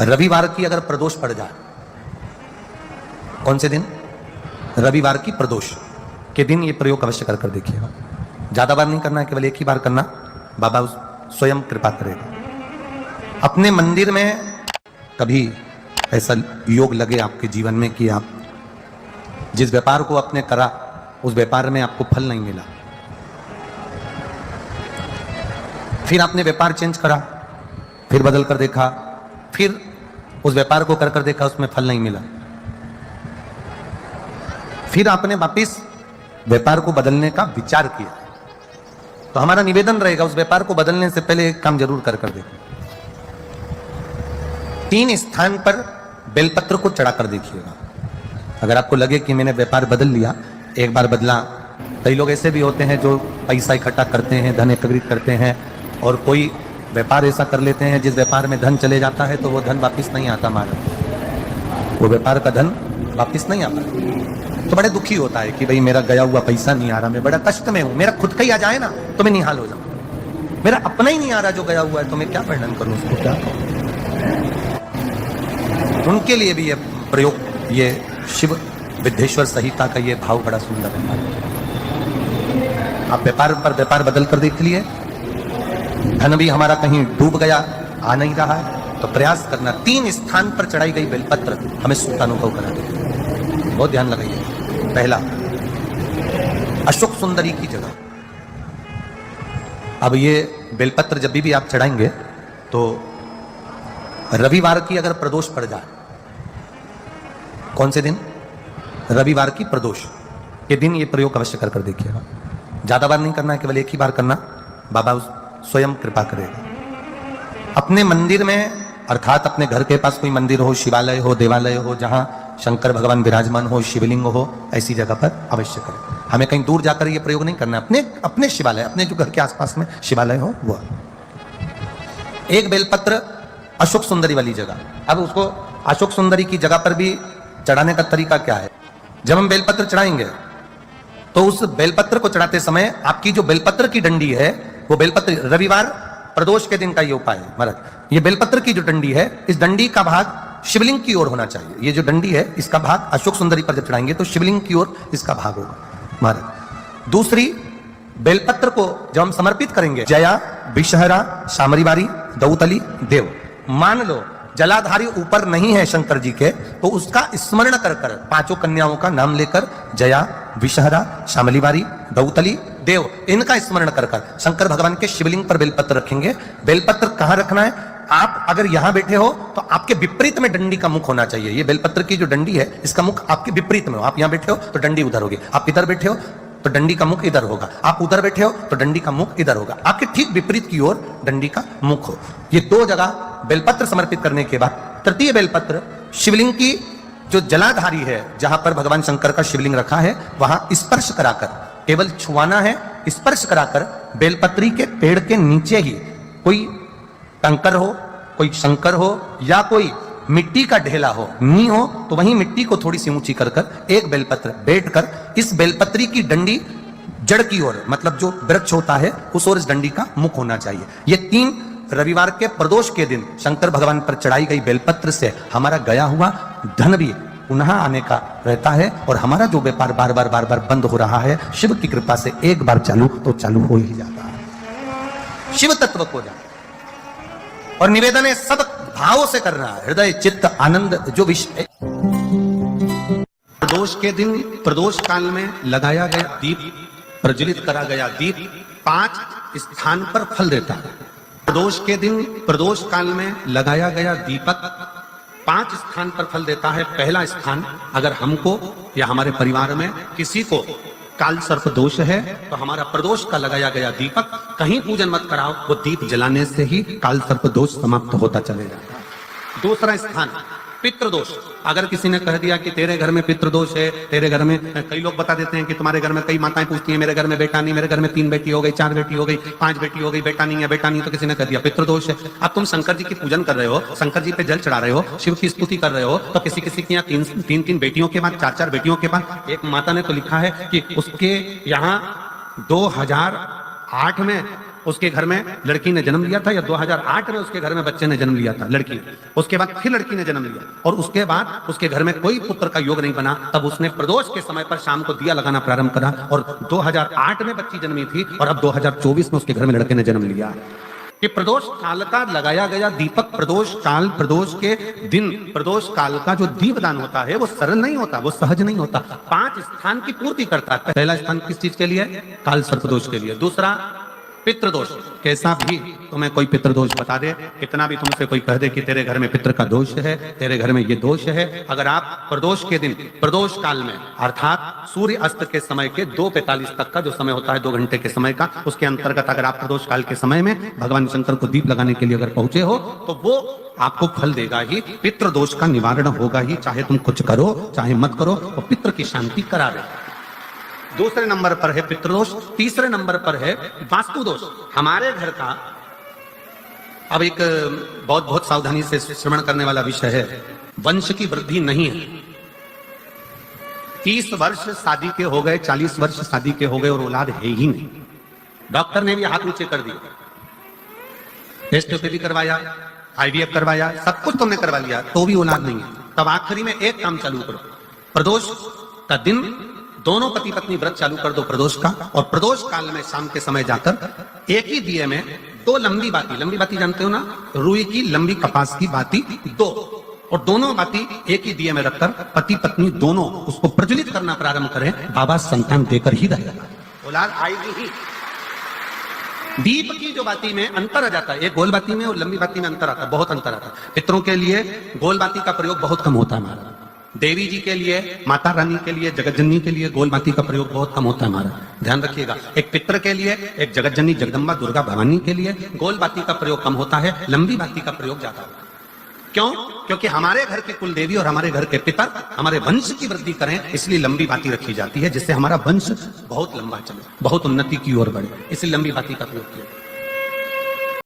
रविवार की अगर प्रदोष पड़ जाए, कौन से दिन? रविवार की प्रदोष के दिन ये प्रयोग अवश्य कर देखिएगा। ज्यादा बार नहीं करना है, केवल एक ही बार करना, बाबा स्वयं कृपा करेगा। अपने मंदिर में कभी ऐसा योग लगे आपके जीवन में कि आप जिस व्यापार को आपने करा उस व्यापार में आपको फल नहीं मिला, फिर आपने व्यापार चेंज करा, फिर बदल कर देखा, फिर उस व्यापार को कर देखा, उसमें फल नहीं मिला, फिर आपने वापिस व्यापार को बदलने का विचार किया, तो हमारा निवेदन रहेगा उस व्यापार को बदलने से पहले एक काम जरूर कर देखिए। 3 स्थान पर बेलपत्र को चढ़ा कर देखिएगा। अगर आपको लगे कि मैंने व्यापार बदल लिया, एक बार बदला, कई लोग ऐसे भी होते हैं जो पैसा इकट्ठा करते हैं, धन एकत्रित करते हैं, और कोई व्यापार ऐसा कर लेते हैं जिस व्यापार में धन चले जाता है तो वो धन वापिस नहीं आता, हमारा वो व्यापार का धन वापिस नहीं आता, तो बड़े दुखी होता है कि भाई मेरा गया हुआ पैसा नहीं आ रहा, मैं बड़ा कष्ट में हूं, मेरा खुद का ही आ जाए ना तो मैं निहाल हो जाऊं, मेरा अपना ही नहीं आ रहा जो गया हुआ है, तो मैं क्या वर्णन करूं उसको, क्या करूं। उनके लिए भी ये प्रयोग, ये शिव विद्येश्वर संहिता का ये भाव बड़ा सुंदर है। आप व्यापार पर व्यापार बदल कर देख लिए, धन भी हमारा कहीं डूब गया, आ नहीं रहा है, तो प्रयास करना 3 स्थान पर चढ़ाई गई बेलपत्र हमें सुख का अनुभव करा देगी। बहुत ध्यान लगाइए। पहला, अशोक सुंदरी की जगह। अब ये बेलपत्र जब भी आप चढ़ाएंगे तो रविवार की अगर प्रदोष पड़ जाए, कौन से दिन? रविवार की प्रदोष के दिन ये प्रयोग अवश्य कर देखिएगा। ज्यादा बार नहीं करना है, केवल एक ही बार करना, बाबा स्वयं कृपा करेगा। अपने मंदिर में, अर्थात अपने घर के पास कोई मंदिर हो, शिवालय हो, देवालय हो, जहां शंकर भगवान विराजमान हो, शिवलिंग हो, ऐसी जगह पर अवश्य करें। हमें कहीं दूर जाकर ये प्रयोग नहीं करना है, अपने शिवालय, अपने जो घर के आसपास में शिवालय हो वो। एक बेलपत्र अशोक सुंदरी वाली जगह। अब उसको अशोक सुंदरी की जगह पर भी चढ़ाने का तरीका क्या है? जब हम बेलपत्र चढ़ाएंगे तो उस बेलपत्र को चढ़ाते समय आपकी जो बेलपत्र की डंडी है, वो बेलपत्र, रविवार प्रदोष के दिन का ये उपाय है महाराज, ये बेलपत्र की जो डंडी है, इस डंडी का भाग शिवलिंग की ओर होना चाहिए। ये जो डंडी है इसका भाग अशोक सुंदरी पर जब चढ़ाएंगे तो शिवलिंग की ओर इसका भाग होगा महाराज। दूसरी, बेलपत्र को जब हम समर्पित करेंगे, जया, विषहरा, शामरीवारी, दौतली, देव, मान लो जलाधारी ऊपर नहीं है शंकर जी के, तो उसका स्मरण कर 5 कन्याओं का नाम लेकर, जया, विषहरा, शामलीवारी, दौतली, देव, इनका स्मरण कर शंकर भगवान के शिवलिंग पर बेलपत्र रखेंगे। बेलपत्र कहां रखना है? आप अगर यहां बैठे हो तो आपके विपरीत में डंडी का मुख होना चाहिए। ये बेलपत्र की जो डंडी है इसका मुख आपके विपरीत में हो। आप यहां बैठे हो तो डंडी उधर होगी, आप इधर बैठे हो तो डंडी का मुख इधर होगा, आप उधर बैठे हो तो डंडी का मुख इधर होगा, आपके ठीक विपरीत की ओर डंडी का मुख हो। ये 2 जगह बेलपत्र समर्पित करने के बाद, तृतीय बेलपत्र शिवलिंग की जो जलाधारी है, जहां पर भगवान शंकर का शिवलिंग रखा है, वहां स्पर्श कराकर, केवल छुआना है, स्पर्श कराकर बेलपत्री के पेड़ के नीचे ही कोई कंकर हो, कोई शंकर हो, या कोई मिट्टी का ढेला हो, नी हो, तो वहीं मिट्टी को थोड़ी सी ऊंची कर एक बेलपत्र बैठकर इस बेलपत्री की डंडी जड़ की ओर, मतलब जो वृक्ष होता है उस ओर इस डंडी का मुख होना चाहिए। ये 3 रविवार के प्रदोष के दिन शंकर भगवान पर चढ़ाई गई बेलपत्र से हमारा गया हुआ धन भी पुनः आने का रहता है, और हमारा जो व्यापार बार बार बंद हो रहा है, शिव की कृपा से एक बार चालू तो चालू हो ही जाता है। शिव तत्व को जाए, और निवेदन है सब भावों से करना है, हृदय चित्त आनंद जो विषय। प्रदोष के दिन, प्रदोष काल में लगाया गया दीप, प्रज्वलित करा गया दीप 5 स्थान पर फल देता है। प्रदोष के दिन, प्रदोष काल में लगाया गया दीपक 5 स्थान पर फल देता है। पहला स्थान, अगर हमको या हमारे परिवार में किसी को काल सर्प दोष है तो हमारा प्रदोष का लगाया गया दीपक कहीं पूजन मत कराओ, वो दीप जलाने से ही काल सर्प दोष समाप्त होता चले जाता है। दूसरा स्थान, पितृदोष। अगर किसी ने कह दिया कि तेरे घर में पितृदोष है, तेरे घर में, कई लोग बता देते हैं कि तुम्हारे घर में, कई माताएं पूछती हैं मेरे घर में बेटा नहीं, मेरे घर में 3 बेटी हो गई, 4 बेटी हो गई, 5 बेटी हो गई, बेटा नहीं है, बेटा नहीं, तो किसी ने कह दिया पितृदोष है। अब तुम शंकर जी की पूजन कर रहे हो, शंकर जी पे जल चढ़ा रहे हो, शिव की स्तुति कर रहे हो, तो किसी किसी की यहाँ 3 बेटियों के बाद, 4 बेटियों के बाद, एक माता ने तो लिखा है कि उसके यहाँ 2008 में उसके घर में लड़की ने जन्म लिया था, या 2008 में उसके घर में बच्चे ने जन्म लिया था, लड़की ने, उसके बाद फिर लड़की ने जन्म लिया, और उसके बाद उसके घर में कोई पुत्र का योग नहीं बना, तब उसने प्रदोष के समय पर शाम को दिया लगाना प्रारंभ करा, और 2008 में बच्ची जन्मी थी, और अब 2024 में उसके घर में लड़के ने जन्म लिया। कि प्रदोष काल का लगाया गया दीपक, प्रदोष काल, प्रदोष के दिन, प्रदोष काल का जो दीपदान होता है वो सरल नहीं होता, वो सहज नहीं होता, 5 स्थान की पूर्ति करता है। पहला स्थान किस चीज के लिए? काल सर्पदोष के लिए। दूसरा पितृदोष, कैसा भी तुम्हें कोई पितृदोष बता दे, कितना भी तुमसे कोई कह दे कि तेरे घर में पितृ का दोष है, तेरे घर में ये दोष है, अगर आप प्रदोष के दिन, प्रदोष काल में, अर्थात सूर्य अस्त के समय के 2:45 तक का जो समय होता है, 2 घंटे के समय का, उसके अंतर्गत अगर आप प्रदोष काल के समय में भगवान शंकर को दीप लगाने के लिए अगर पहुंचे हो, तो वो आपको फल देगा ही, पितृदोष का निवारण होगा ही, चाहे तुम कुछ करो चाहे मत करो, वो पितृ की शांति करा दे। दूसरे नंबर पर है पितृदोष, तीसरे नंबर पर है वास्तु दोष। हमारे घर का अब एक बहुत सावधानी से श्रवण करने वाला विषय है, वंश की वृद्धि नहीं है। 30 वर्ष शादी के हो गए, 40 वर्ष शादी के हो गए और औलाद है ही नहीं। डॉक्टर ने भी हाथ नीचे कर दिया, टेस्ट भी करवाया, IVF करवाया, सब कुछ तुमने करवा लिया, तो भी औलाद नहीं है। तब आखिरी में एक काम चालू करो, प्रदोष का दिन दोनों पति पत्नी व्रत चालू कर दो प्रदोष का, और प्रदोष काल में शाम के समय जाकर एक ही दिए में 2 लंबी बाती जानते हो ना, रुई की लंबी कपास की बाती 2, और दोनों बाती एक ही दिए में रखकर पति पत्नी दोनों उसको प्रज्वलित करना प्रारंभ करें, बाबा संतान देकर ही रहेगा, औलाद आएगी ही। दीप की जो बाती में अंतर आ जाता है, एक गोल बाती में और लंबी बाती में अंतर आता है, बहुत अंतर आता है। पितरों के लिए गोल बाती का प्रयोग बहुत कम होता है हमारा, देवी जी के लिए, माता रानी के लिए, जगतजननी के लिए गोल बाती का प्रयोग बहुत कम होता है हमारा, ध्यान रखिएगा। एक पितर के लिए, एक जगतजननी जगदम्बा दुर्गा भवानी के लिए गोल बाती का प्रयोग कम होता है, लंबी बाती का प्रयोग ज्यादा होता है। क्यों? क्योंकि हमारे घर के कुल देवी और हमारे घर के पितर हमारे वंश की वृद्धि करें, इसलिए लंबी बाती रखी जाती है, जिससे हमारा वंश बहुत लंबा चले, बहुत उन्नति की ओर बढ़े, इसलिए लंबी बाती का प्रयोग किया।